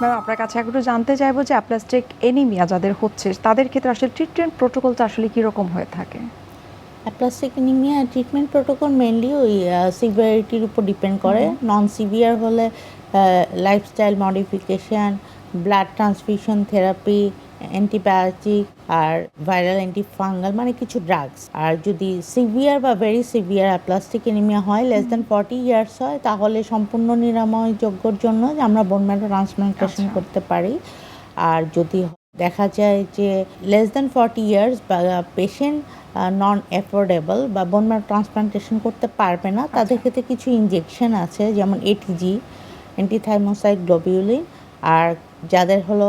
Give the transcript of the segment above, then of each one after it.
Ma'am আপনার কাছে একটু জানতে চাইবো যে অ্যাপ্লাস্টিক এনিমিয়া যাদের হচ্ছে তাদের ক্ষেত্রে আসলে ট্রিটমেন্ট প্রোটোকলটা আসলে কীরকম হয়ে থাকে? Aplastic anaemia treatment protocol mainly ওই সিভিয়ারিটির উপর ডিপেন্ড করে। নন সিভিয়ার হলে lifestyle modification, blood transfusion therapy, antibiotic আর ভাইরাল অ্যান্টিফাঙ্গাল মানে কিছু ড্রাগস। আর যদি সিভিয়ার বা ভেরি সিভিয়ার অ্যাপ্লাস্টিক অ্যানিমিয়া হয়, লেস দ্যান 40 ইয়ার্স হয়, তাহলে সম্পূর্ণ নিরাময়যোগ্যর জন্য আমরা বোন ম্যারো ট্রান্সপ্লান্টেশন করতে পারি। আর যদি দেখা যায় যে লেস দ্যান 40 ইয়ার্স বা পেশেন্ট নন অ্যাফোর্ডেবল বা বোন ম্যারো ট্রান্সপ্লান্টেশন করতে পারবে না, তাদের ক্ষেত্রে কিছু ইনজেকশন আছে, যেমন এটিজি, অ্যান্টিথাইমোসাইড গ্লোবিউলিন। আর যাদের হলো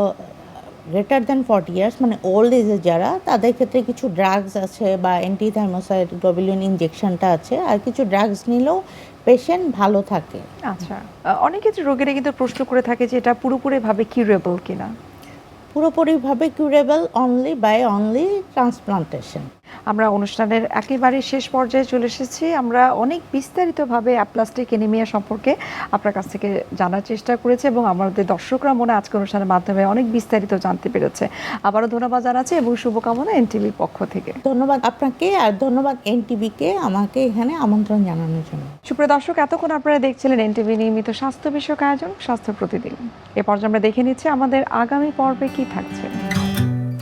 গ্রেটার দ্যান 40 ইয়ার্স মানে ওল্ড এজে যারা, তাদের ক্ষেত্রে কিছু ড্রাগস আছে বা অ্যান্টিথাইমোসাইড গ্লোবিউলিন ইনজেকশনটা আছে। আর কিছু ড্রাগস নিলেও পেশেন্ট ভালো থাকে। আচ্ছা, অনেক ক্ষেত্রে রোগীরা কিন্তু প্রশ্ন করে থাকে যে এটা পুরোপুরিভাবে কিউরেবল কিনা। পুরোপুরিভাবে কিউরেবল অনলি ট্রান্সপ্লান্টেশন। আমরা অনুষ্ঠানের একেবারে শেষ পর্যায়ে চলে এসেছি। আমরা অনেক বিস্তারিতভাবে অ্যাপ্লাস্টিক এনিমিয়া সম্পর্কে আপনার কাছ থেকে জানার চেষ্টা করেছি এবং আমাদের দর্শকরা মনে আজকের অনুষ্ঠানের মাধ্যমে অনেক বিস্তারিত জানতে পেরেছে। আবারও ধন্যবাদ জানাচ্ছি এবং শুভকামনা এনটিভির পক্ষ থেকে। ধন্যবাদ আপনাকে, আর ধন্যবাদ এনটিভিকে আমাকে এখানে আমন্ত্রণ জানানোর জন্য। সুপ্রিয় দর্শক, এতক্ষণ আপনারা দেখছিলেন এনটিভি নিয়মিত স্বাস্থ্য বিষয়ক আয়োজন স্বাস্থ্য প্রতিদিন। এ পর্যায়ে আমরা দেখে নিচ্ছি আমাদের আগামী পর্বে কি থাকছে।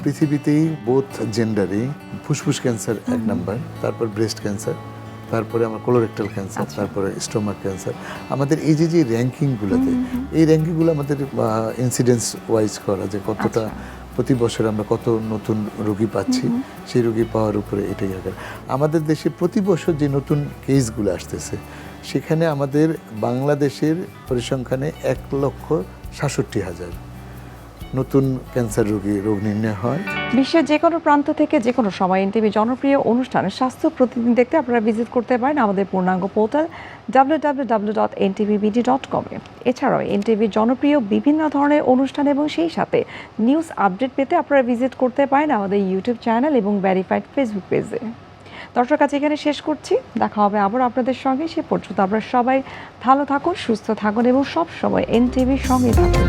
পৃথিবীতেই বোথ জেন্ডারে ফুসফুস ক্যান্সার 1 নাম্বার, তারপর ব্রেস্ট ক্যান্সার, তারপরে আমার কোলোরেক্টাল ক্যান্সার, তারপরে স্টোমাক ক্যান্সার। আমাদের এই যে র্যাঙ্কিংগুলোতে, এই র্যাঙ্কিংগুলো আমাদের ইনসিডেন্স ওয়াইজ করা, যে কতটা প্রতি বছর আমরা কত নতুন রোগী পাচ্ছি, সেই রোগী পাওয়ার উপরে এটাই আগে। আমাদের দেশে প্রতি বছর যে নতুন কেসগুলো আসতেছে, সেখানে আমাদের বাংলাদেশের পরিসংখ্যানে 1,67,000 নতুন ক্যান্সার রোগ নির্ণয় হয়। বিশ্বের যে কোনো প্রান্ত থেকে যে কোনো সময় এনটিভি জনপ্রিয় অনুষ্ঠান স্বাস্থ্য প্রতিদিন দেখতে আপনারা ভিজিট করতে পারেন আমাদের পূর্ণাঙ্গ পোর্টাল www.ntvbd.com এ। এছাড়াও এনটিভির জনপ্রিয় বিভিন্ন ধরনের অনুষ্ঠান এবং সেই সাথে নিউজ আপডেট পেতে আপনারা ভিজিট করতে পারেন আমাদের ইউটিউব চ্যানেল এবং ভেরিফাইড ফেসবুক পেজে। দর্শক, আজ এখানে শেষ করছি। দেখা হবে আবার আপনাদের সঙ্গে। সে পর্যন্ত আপনারা সবাই ভালো থাকুন, সুস্থ থাকুন এবং সব সময় এনটিভির সঙ্গে থাকুন।